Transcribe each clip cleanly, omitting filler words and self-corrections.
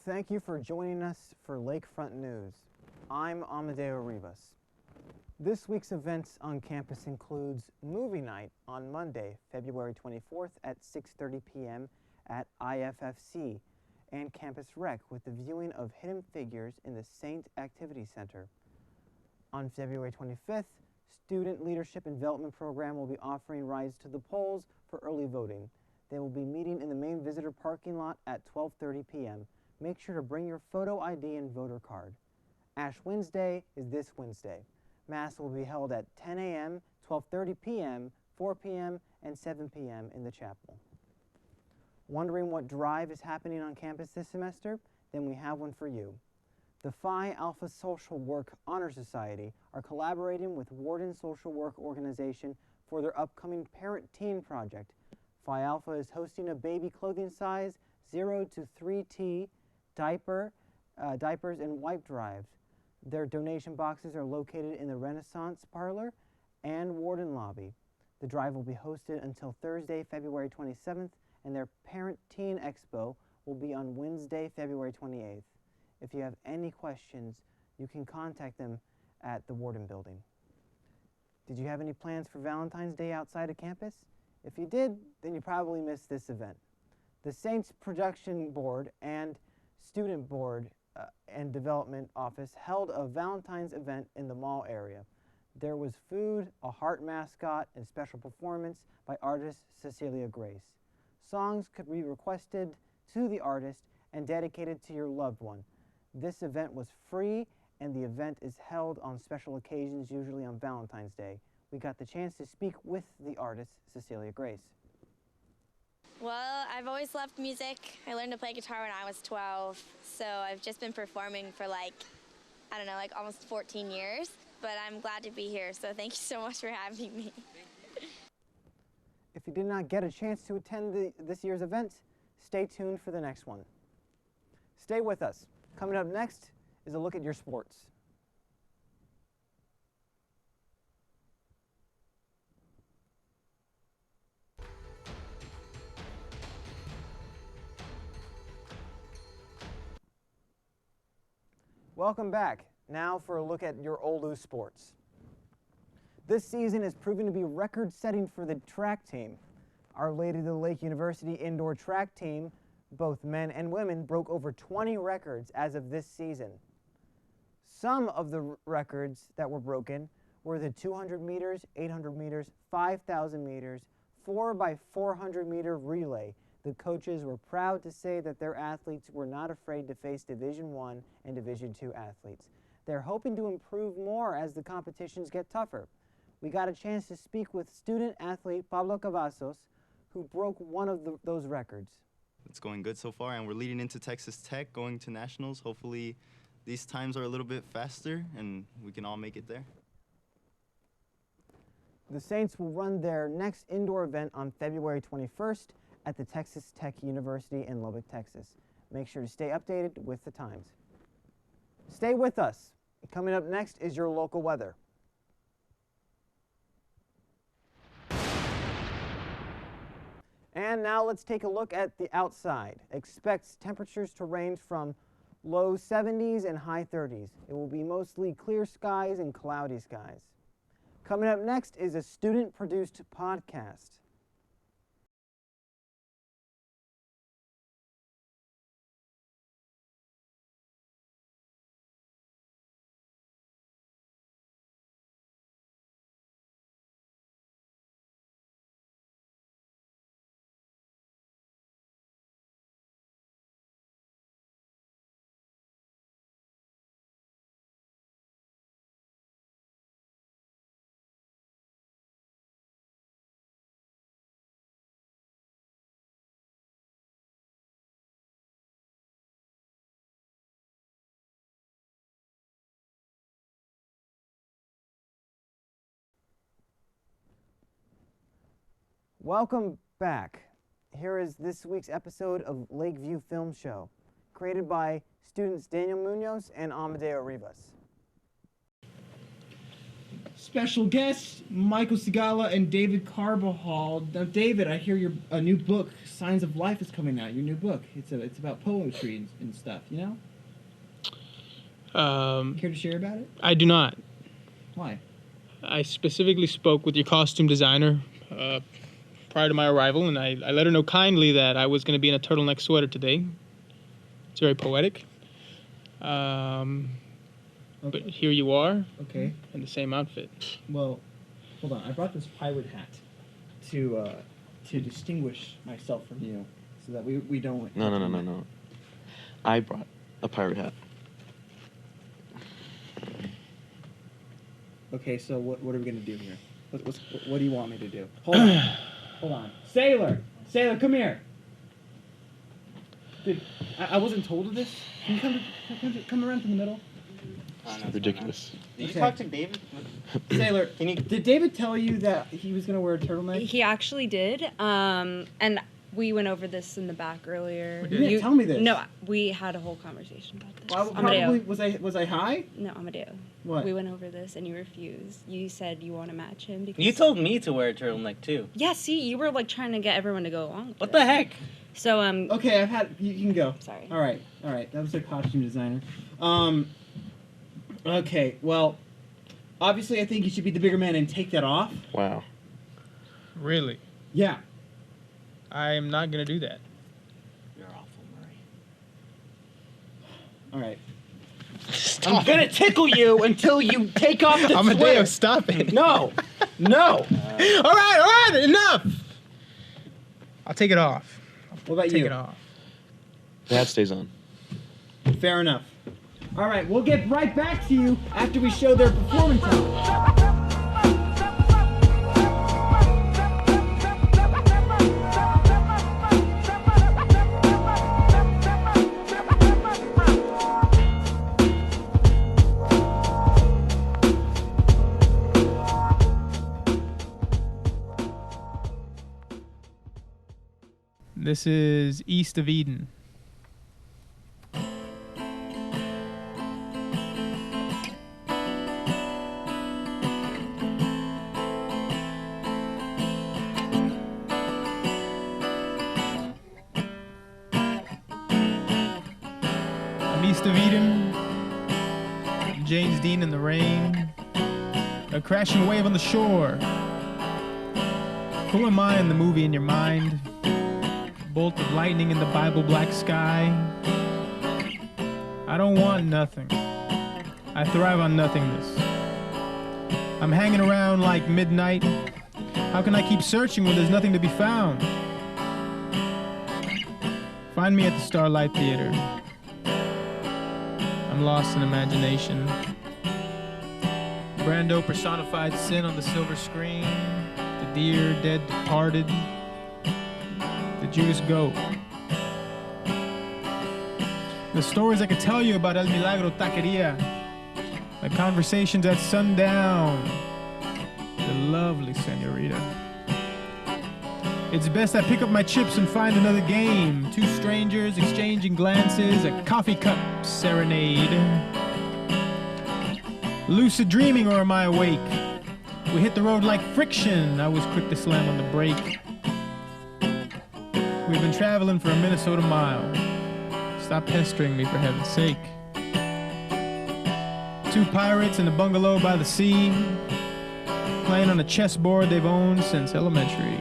Thank you for joining us for Lakefront News. I'm Amadeo Rivas. This week's events on campus includes movie night on Monday, February 24th at 6:30 p.m. at IFFC and Campus Rec with the viewing of Hidden Figures in the Saint Activity Center. On February 25th, Student Leadership and Development Program will be offering rides to the polls for early voting. They will be meeting in the main visitor parking lot at 12:30 p.m. Make sure to bring your photo ID and voter card. Ash Wednesday is this Wednesday. Mass will be held at 10 a.m., 12:30 p.m., 4 p.m., and 7 p.m. in the chapel. Wondering what drive is happening on campus this semester? Then we have one for you. The Phi Alpha Social Work Honor Society are collaborating with Warden Social Work Organization for their upcoming Parent-Teen project. Phi Alpha is hosting a baby clothing size 0 to 3T diapers and wipe drives. Their donation boxes are located in the Renaissance Parlor and Warden Lobby. The drive will be hosted until Thursday, February 27th, and their Parent-Teen Expo will be on Wednesday, February 28th. If you have any questions, you can contact them at the Warden Building. Did you have any plans for Valentine's Day outside of campus? If you did, then you probably missed this event. The Saints Production Board and Student Board and Development Office held a Valentine's event in the mall area. There was food, a heart mascot, and special performance by artist Cecilia Grace. Songs could be requested to the artist and dedicated to your loved one. This event was free, and the event is held on special occasions, usually on Valentine's Day. We got the chance to speak with the artist Cecilia Grace. Well, I've always loved music. I learned to play guitar when I was 12, so I've just been performing for almost 14 years, but I'm glad to be here, so thank you so much for having me. If you did not get a chance to attend this year's event, stay tuned for the next one. Stay with us. Coming up next is a look at your sports. Welcome back. Now for a look at your Olu sports. This season has proven to be record-setting for the track team. Our Lady of the Lake University indoor track team, both men and women, broke over 20 records as of this season. Some of the records that were broken were the 200 meters, 800 meters, 5,000 meters, 4x400 meter relay. The coaches were proud to say that their athletes were not afraid to face Division I and Division II athletes. They're hoping to improve more as the competitions get tougher. We got a chance to speak with student athlete Pablo Cavazos, who broke one of those records. It's going good so far, and we're leading into Texas Tech, going to nationals. Hopefully these times are a little bit faster and we can all make it there. The Saints will run their next indoor event on February 21st at the Texas Tech University in Lubbock, Texas. Make sure to stay updated with the times. Stay with us. Coming up next is your local weather. And now let's take a look at the outside. Expect temperatures to range from low 70s and high 30s. It will be mostly clear skies and cloudy skies. Coming up next is a student-produced podcast. Welcome back. Here is this week's episode of Lakeview Film Show, created by students Daniel Munoz and Amadeo Rivas. special guests, Michael Sigala and David Carbajal. Now, David, I hear your a new book, Signs of Life, is coming out. Your new book. It's about poetry and stuff. You know. Care to share about it? I do not. Why? I specifically spoke with your costume designer prior to my arrival, and I let her know kindly that I was going to be in a turtleneck sweater today. It's very poetic. But here you are. Okay. In the same outfit. Well, hold on. I brought this pirate hat to distinguish myself from you, so that we don't. No. I brought a pirate hat. Okay, so what are we gonna do here? What do you want me to do? Hold on. Sailor, come here. Dude, I wasn't told of this. Can you come around to the middle? It's ridiculous. Did you talk to David? Sailor, did David tell you that he was gonna wear a turtleneck? He actually did. And we went over this in the back earlier. You didn't tell me this. No, we had a whole conversation about this. Well, probably was I high? No, Amadeo. What? We went over this and you refused. You said you want to match him because You told me to wear a turtleneck too. Yeah, see, you were like trying to get everyone to go along with What it. the heck? So Okay, you can go. Sorry. All right. That was a costume designer. Okay. Well, obviously, I think you should be the bigger man and take that off. Wow. Really? Yeah. I am not going to do that. You're awful, Murray. All right. Stop I'm gonna tickle you until you take off the Amadeo, sweater. stop it. No. All right, enough. I'll take it off. What about Take you? it off. The hat stays on. Fair enough. All right, we'll get right back to you after we show their performance. This is East of Eden. I'm East of Eden, James Dean in the rain, a crashing wave on the shore. Who am I in the movie in your mind? Bolt of lightning in the Bible black sky. I don't want nothing. I thrive on nothingness. I'm hanging around like midnight. How can I keep searching when there's nothing to be found? Find me at the Starlight Theater. I'm lost in imagination. Brando personified sin on the silver screen. The deer dead departed. The Jewish goat. The stories I could tell you about El Milagro Taqueria. The conversations at sundown. The lovely senorita. It's best I pick up my chips and find another game. Two strangers exchanging glances, a coffee cup serenade. Lucid dreaming, or am I awake? We hit the road like friction. I was quick to slam on the brake. We've been traveling for a Minnesota mile. Stop pestering me, for heaven's sake. Two pirates in a bungalow by the sea, playing on a chessboard they've owned since elementary.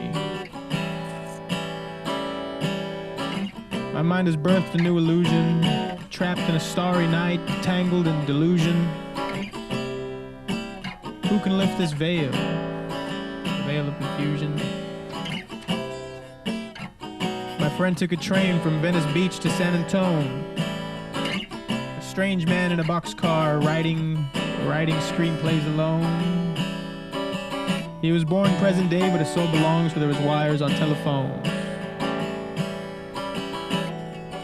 My mind has birthed a new illusion, trapped in a starry night, tangled in delusion. Who can lift this veil? The veil of confusion. My friend took a train from Venice Beach to San Antone. A strange man in a boxcar writing screenplays alone. He was born present day, but his soul belongs where there was wires on telephones.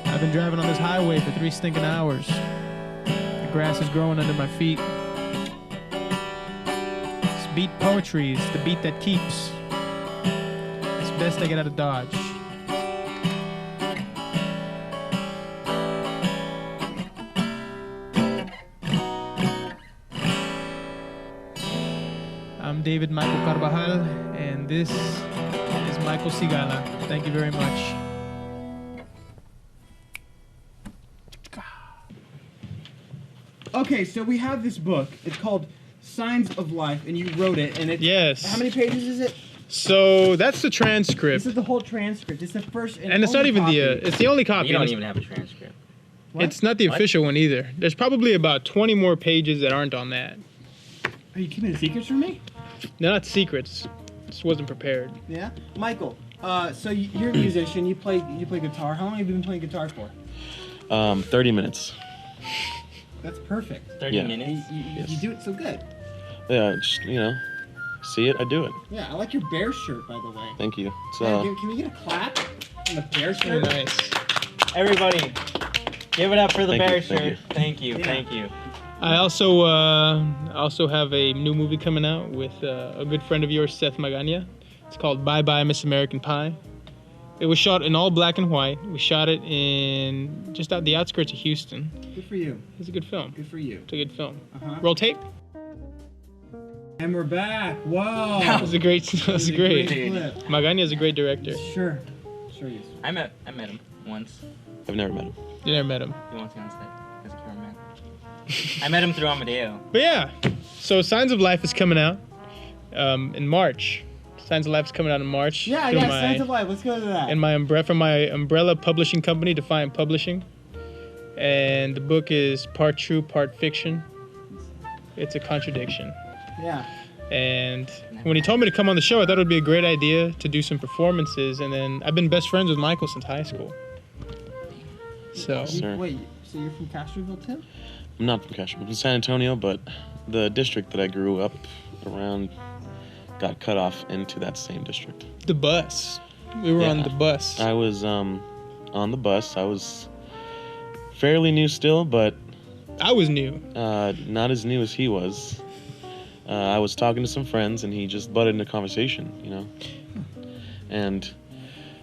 I've been driving on this highway for 3 stinking hours. The grass is growing under my feet. This beat poetry is the beat that keeps. It's best I get out of Dodge. David Michael Carvajal, and this is Michael Sigala. Thank you very much. Okay, so we have this book. It's called Signs of Life, and you wrote it. And it's Yes. How many pages is it? So that's the transcript, This is the whole transcript. It's the first and it's not only even copy. it's the only copy. You don't It's- even have a transcript. What? It's not the What? official one either. There's probably about 20 more pages that aren't on that. Are you keeping secrets from me? They're not secrets. Just wasn't prepared. Yeah. Michael, so you're a musician. You play guitar. How long have you been playing guitar for? 30 minutes. That's perfect. 30 Yeah. minutes. You do it so good. Yeah, just, see it, I do it. Yeah, I like your bear shirt, by the way. Thank you. It's, Yeah, can we get a clap on the bear Very shirt? nice. Everybody, give it up for the Thank bear you, thank shirt. you. Thank you. Yeah. Thank you. I also have a new movie coming out with a good friend of yours, Seth Magana. It's called Bye Bye Miss American Pie. It was shot in all black and white. We shot it in just out the outskirts of Houston. Good for you. It's a good film. Good for you. It's a good film. Uh-huh. Roll tape. And we're back. Whoa. It was a great. It was great. clip. Magana is a great director. Sure. Sure he is. I met him once. I've never met him. You never met him. He wants me on set as a cameraman. I met him through Amadeo. But yeah, so Signs of Life is coming out in March. Signs of Life is coming out in March. Yeah, through yeah, my- Signs of Life. Let's go to that. And from my umbrella publishing company, Defiant Publishing. And the book is part true, part fiction. It's a contradiction. Yeah. And when he told me to come on the show, I thought it would be a great idea to do some performances. And then I've been best friends with Michael since high school. So Sir. Wait, so you're from Castroville too? I'm not from Castro. I'm from San Antonio, but the district that I grew up around got cut off into that same district. the bus. We were on Yeah. the bus. I was on the bus. I was fairly new still, but I was new. not as new as he was. I was talking to some friends, and he just butted into conversation, And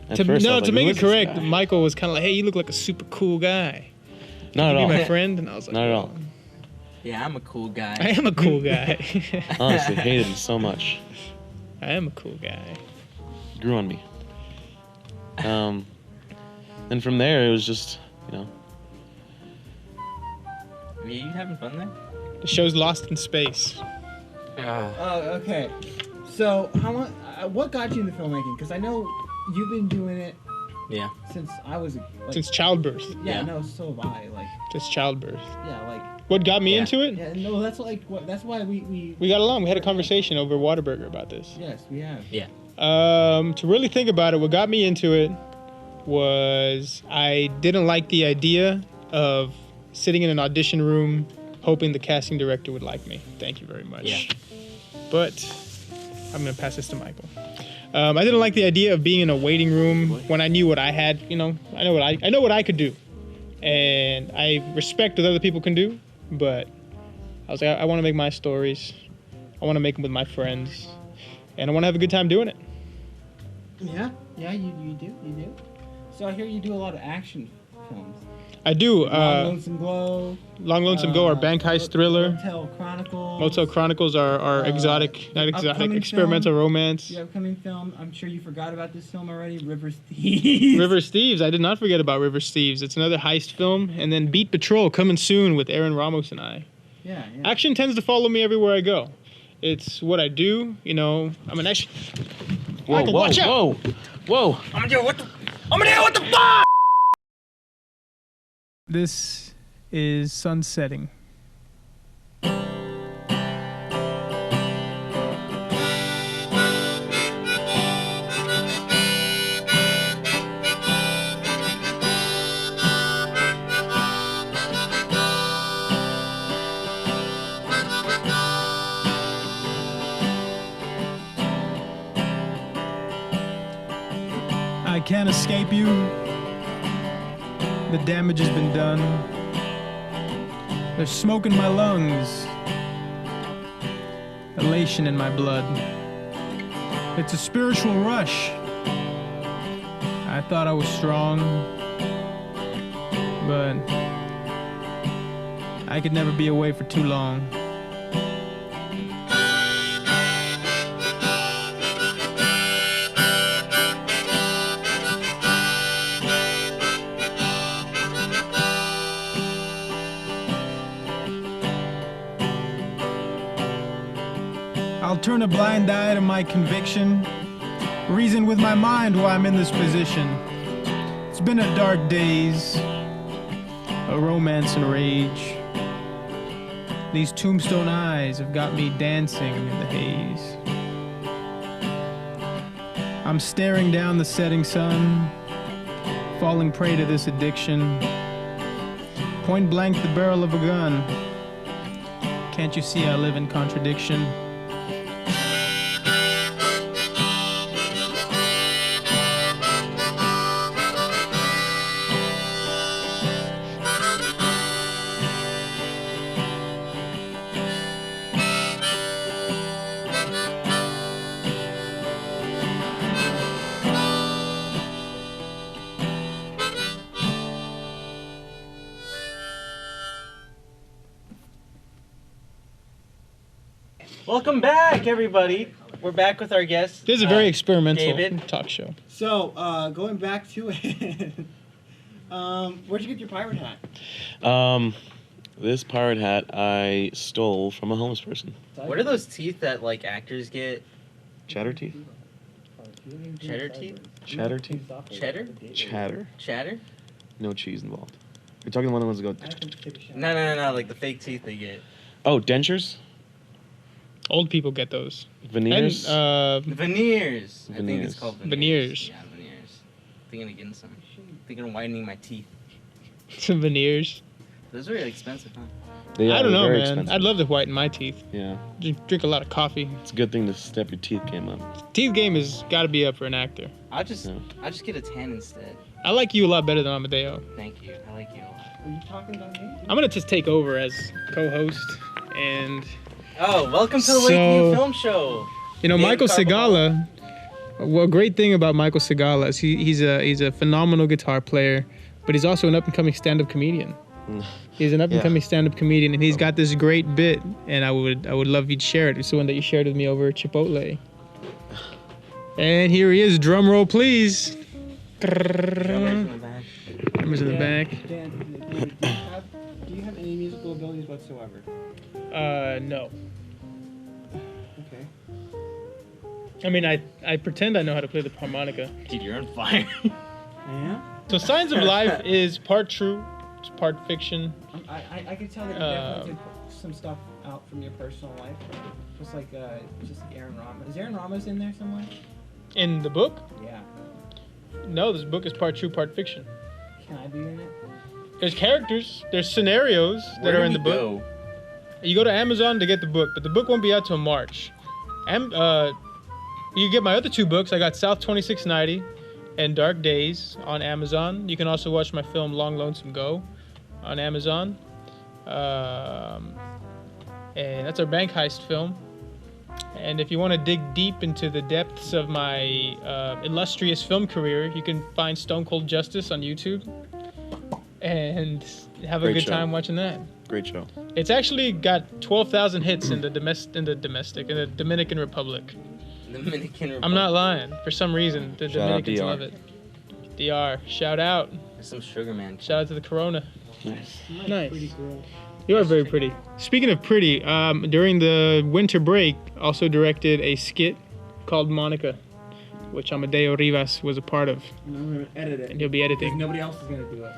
at first I was To like, make "Who it is this correct, guy?" Michael was kind of like, "Hey, you look like a super cool guy. Not Can at you all. be my friend?" And I was like, Not at all. Yeah, I'm a cool guy. I am a cool guy. Honestly, hated him so much. I am a cool guy. Grew on me. And from there, it was just, Are you having fun there? The show's Lost in Space. Oh, okay. So, how long? What got you into filmmaking? Because I know you've been doing it Yeah. since I was Since childbirth. yeah, Yeah. no, so have I. Since childbirth. Yeah, What got me Yeah. into it? yeah, no, that's that's why we We got along. We had a conversation over Whataburger about this. yes, we have. Yeah. To really think about it, what got me into it was I didn't like the idea of sitting in an audition room hoping the casting director would like me. Thank you very much. Yeah. But I'm gonna pass this to Michael. I didn't like the idea of being in a waiting room when I knew what I had. I know what I could do, and I respect what other people can do. But I was like, I want to make my stories. I want to make them with my friends, and I want to have a good time doing it. Yeah, yeah, you do. So I hear you do a lot of action films. I do. Long Lonesome Glow. Long Lonesome Go, our bank heist thriller. Motel Chronicles. Motel Chronicles are exotic, not exotic, upcoming experimental film. romance. The upcoming film. I'm sure you forgot about this film already. River Thieves. River Thieves. I did not forget about River Thieves. It's another heist film. And then Beat Patrol coming soon with Aaron Ramos and I. Yeah. Action tends to follow me everywhere I go. It's what I do. I'm an action. whoa, Michael, whoa, watch out. whoa. I'm gonna deal with the fuck! This is sunsetting. I can't escape you. The damage has been done. There's smoke in my lungs, elation in my blood. It's a spiritual rush. I thought I was strong, but I could never be away for too long. turn a blind eye to my conviction. Reason with my mind why I'm in this position. It's been a dark days, a romance and rage. These tombstone eyes have got me dancing in the haze. I'm staring down the setting sun, falling prey to this addiction. Point blank the barrel of a gun. Can't you see I live in contradiction? Welcome back, everybody. We're back with our guest. This is a very experimental David. talk show. So, going back to it, where'd you get your pirate hat? This pirate hat I stole from a homeless person. What are those teeth that like actors get? Chatter teeth? Cheddar teeth? Chatter teeth? Cheddar? Chatter. Chatter? No cheese involved. You're talking the ones that go. No. Like the fake teeth they get. Oh, dentures? Old people get those. Veneers? And, Veneers. I think Veneers. it's called Veneers. veneers. Yeah, veneers. Thinking of getting some. Thinking of whitening my teeth. some veneers. Those are expensive, huh? They I are don't know, very man. expensive. I'd love to whiten my teeth. Yeah. Drink a lot of coffee. It's a good thing to step your teeth game up. Teeth game has got to be up for an actor. I'll just Yeah. get a tan instead. I like you a lot better than Amadeo. Thank you. I like you a lot. Are you talking about me? I'm gonna just take over as co-host, and Oh, welcome to the So- Lakeview Film Show. you know, David Michael Carbajal. Segala. Well, great thing about Michael Segala is he's a phenomenal guitar player, but he's also an up and coming stand-up comedian. He's an up and coming stand-up comedian, and he's got this great bit, and I would love you to share it. It's the one that you shared with me over at Chipotle. And here he is. Drum roll, please. Drummers in the back. Dan, do you have any musical abilities whatsoever? No. Okay. I mean, I pretend I know how to play the harmonica. Dude, you're on fire. Yeah? So Signs of Life is part true, it's part fiction. I can tell that you definitely did some stuff out from your personal life. Just like Aaron Ramos. Is Aaron Ramos in there somewhere? In the book? Yeah. No, this book is part true, part fiction. Can I be in it? There's characters, there's scenarios that are in the book. You go to Amazon to get the book, but the book won't be out till March. You get my other two books. I got South 2690 and Dark Days on Amazon. You can also watch my film Long Lonesome Go on Amazon. And that's our bank heist film. And if you want to dig deep into the depths of my illustrious film career, you can find Stone Cold Justice on YouTube and have a Great good show. time watching that. Great show. It's actually got 12,000 hits in the Dominican Republic. Dominican Republic. I'm not lying. For some reason, the Shout out Dominicans DR. love it. DR, shout out. There's some sugar man. Shout out to the Corona. Nice. Nice. Pretty girl. You are very pretty. Speaking of pretty, during the winter break, also directed a skit called Monica, which Amadeo Rivas was a part of, I'm gonna edit it. and he'll be Because editing. nobody else is gonna do it.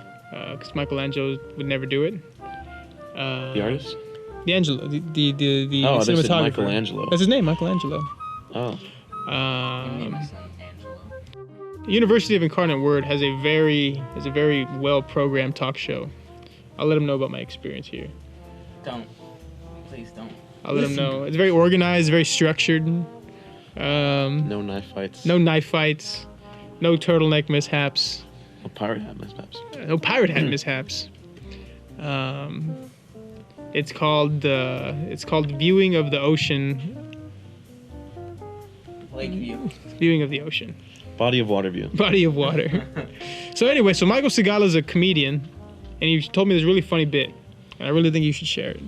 Because Michelangelo would never do it. The artist? The Angelo, the Oh, they said cinematographer. Michelangelo. That's his name, Michelangelo. Oh. Name my son Angelo. The University of Incarnate Word has a very well programmed talk show. I'll let them know about my experience here. Don't. Please don't. I'll let them know. It's very organized, very structured. No knife fights. No knife fights. No turtleneck mishaps. No pirate hat mishaps. No pirate hat mishaps. It's called Viewing of the Ocean. Lakeview. Viewing of the Ocean. Body of water view. Body of water. So anyway, so Michael Segala is a comedian, and he told me this really funny bit, and I really think you should share it.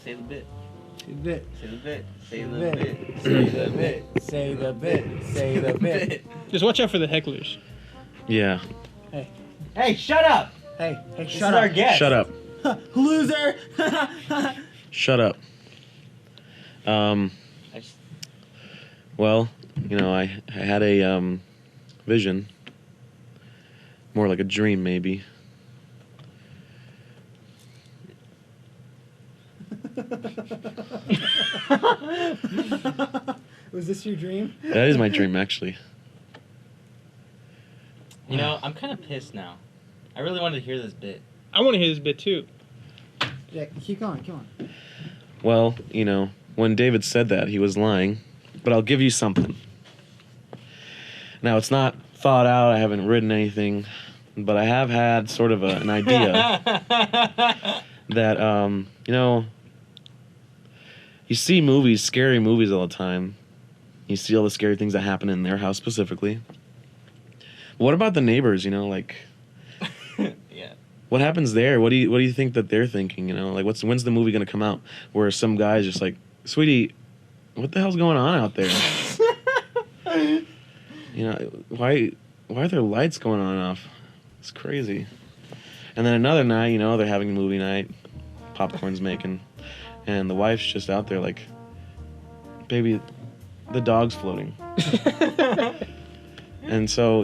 Say the bit. Say the bit. Say the bit. Say the Bit. bit. Say the bit. Say the bit. Say the bit. Just watch out for the hecklers. Yeah. Hey, shut up! Hey, This shut is up. our guest. Shut up. Loser! Shut up. I Well, I had a vision, more like a dream, maybe. Was this your dream? That is my dream, actually. I'm kind of pissed now. I really wanted to hear this bit. I want to hear this bit too. Yeah, keep going, come on. Well, when David said that, he was lying. But I'll give you something. Now, it's not thought out. I haven't written anything. But I have had sort of an idea that, you see movies, scary movies all the time. You see all the scary things that happen in their house specifically. What about the neighbors, Yeah. What happens there? What do you think that they're thinking, when's the movie going to come out where some guy's just like, "Sweetie, what the hell's going on out there?" Why are there lights going on and off? It's crazy. And then another night, they're having movie night, popcorn's making, and the wife's just out there like, "Baby, the dog's floating." And so,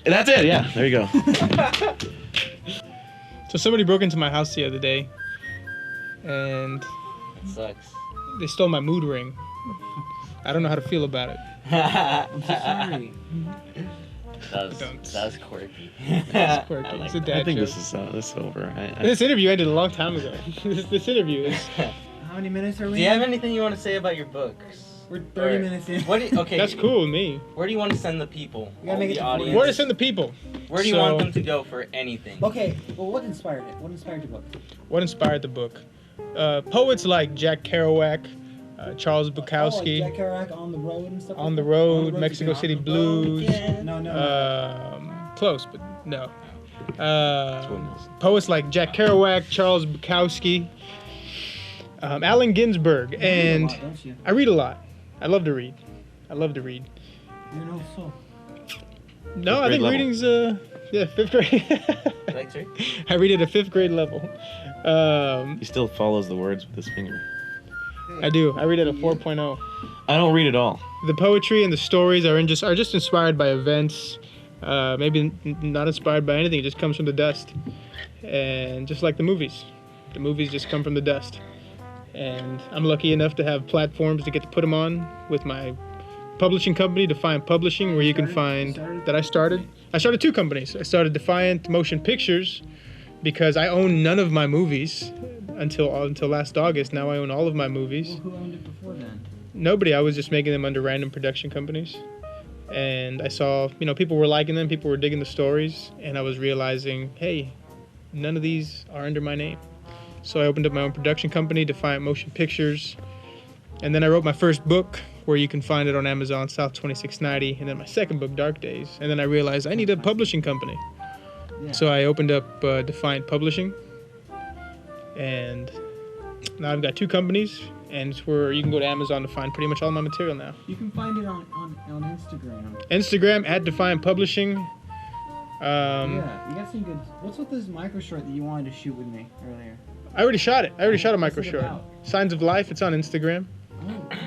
that's it. Yeah, there you go. So somebody broke into my house the other day, and It sucks. they stole my mood ring. I don't know how to feel about it. I'm so sorry. That was quirky. It's quirky. I like It's a that. dad I think joke. this is over. This interview ended a long time ago. this interview is. How many minutes are we Do you have anything you want to say about your books? We're 30 Or- minutes in. Okay. That's cool with me. Where do you want to send the people? We gotta make it the to 40 audience. Where to send the people? Where do you want them to go for anything? Okay, well, what inspired it? What inspired your book? What inspired the book? Poets like Jack Kerouac, Charles Oh, like Bukowski, Jack Kerouac, On the Road and stuff. On like the that? Road, to Mexico be on City the road Blues. again. No. Close, but no. what it is. Poets like Jack Kerouac, Charles Bukowski, Allen Ginsberg, You read a and lot, don't you? I read a lot. I love to read. You're an old soul. No, Fifth I grade think level. reading's 5th grade. Like, sir? I read at a 5th grade level. He still follows the words with his finger. I do. I read at a 4.0. I don't read at all. The poetry and the stories are just inspired by events. Maybe not inspired by anything. It just comes from the dust. And just like the movies just come from the dust. And I'm lucky enough to have platforms to get to put them on with my publishing company, Defiant Publishing, where you can find that I started 2 companies. I started Defiant Motion Pictures because I own none of my movies until last August. Now I own all of my movies. Well, who owned it before then? Nobody. I was just making them under random production companies. And I saw, people were liking them, people were digging the stories, and I was realizing, hey, none of these are under my name. So I opened up my own production company, Defiant Motion Pictures. And then I wrote my first book, where you can find it on Amazon, South 2690. And then my second book, Dark Days. And then I realized I need a publishing company. Yeah. So I opened up Defiant Publishing. And now I've got 2 companies. And it's where you can go to Amazon to find pretty much all my material now. You can find it on Instagram. Instagram at Defiant Publishing. Yeah, you got some good. What's with this micro short that you wanted to shoot with me earlier? I already shot it. I already shot a micro What's it short. about? Signs of Life. It's on Instagram. Oh, okay.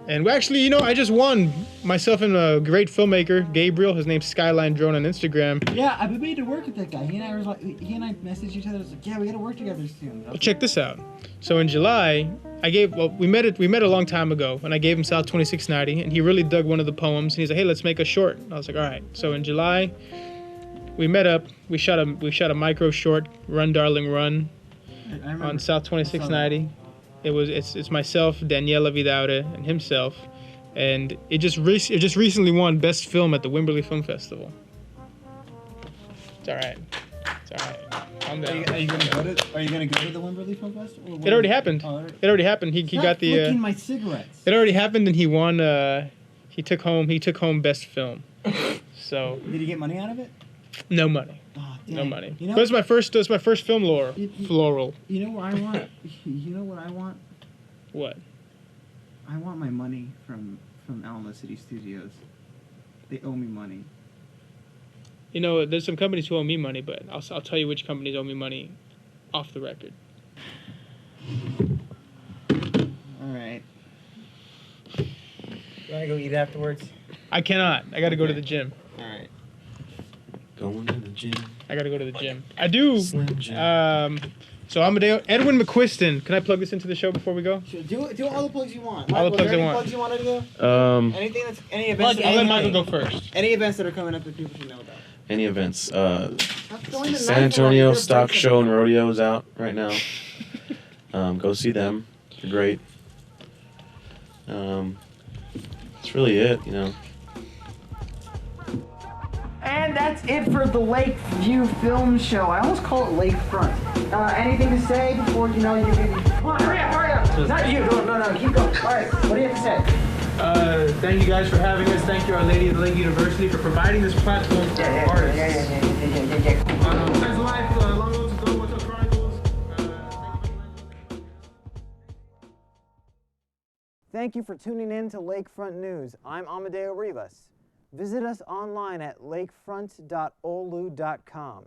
And we actually, I just won myself and a great filmmaker, Gabriel. His name's Skyline Drone on Instagram. Yeah, I've been made to work with that guy. He and I messaged each other. I was like, yeah, we gotta work together soon. Well, check this out. So in July, we met a long time ago, and I gave him South 2690, and he really dug one of the poems, and he's like, hey, let's make a short. And I was like, all right. So in July, we met up. We shot a micro short, Run Darling Run, I remember. on South 2690. It's myself, Daniela Vidaude, and himself, and it just recently won Best Film at the Wimberley Film Festival. It's all right. It's all right. Calm down. Are you gonna go to the Wimberley Film Festival? It already happened. Oh, already. It already happened. He got the. Flicking my cigarettes. It already happened, and he won. He took home Best Film. So Did he get money out of it? no money. Oh, No dang. money. You know, But it's my first film floral. You know what I want? You know what I want? What? I want my money from Alamo City Studios. They owe me money. There's some companies who owe me money, but I'll tell you which companies owe me money off the record. All right. You want to go eat afterwards? I cannot. I got to go to the gym. All right. Going to the gym. I got to go to the gym. I do. Slim Jim. So Amadeo, Edwin McQuiston. Can I plug this into the show before we go? Sure, do all the plugs you want. All the Michael, plugs are there I any want. plugs you want to do? Anything that's any events? I'll let Michael go first. Any events that are coming up that people should know about. Any events? Stop throwing the San knife Antonio around. Stock Show and Rodeo is out right now. Go see them. They're great. That's really it, you know. And that's it for the Lakeview Film Show. I almost call it Lakefront. Anything to say before you come on, hurry up. Not you. No, keep going. All right, what do you have to say? Thank you guys for having us. Thank you, Our Lady of the Lake University, for providing this platform for artists. Yeah. Signs of Life, Long Road to Go, What's Up Chronicles. Thank you for tuning in to Lakefront News. I'm Amadeo Rivas. Visit us online at lakefront.olu.com.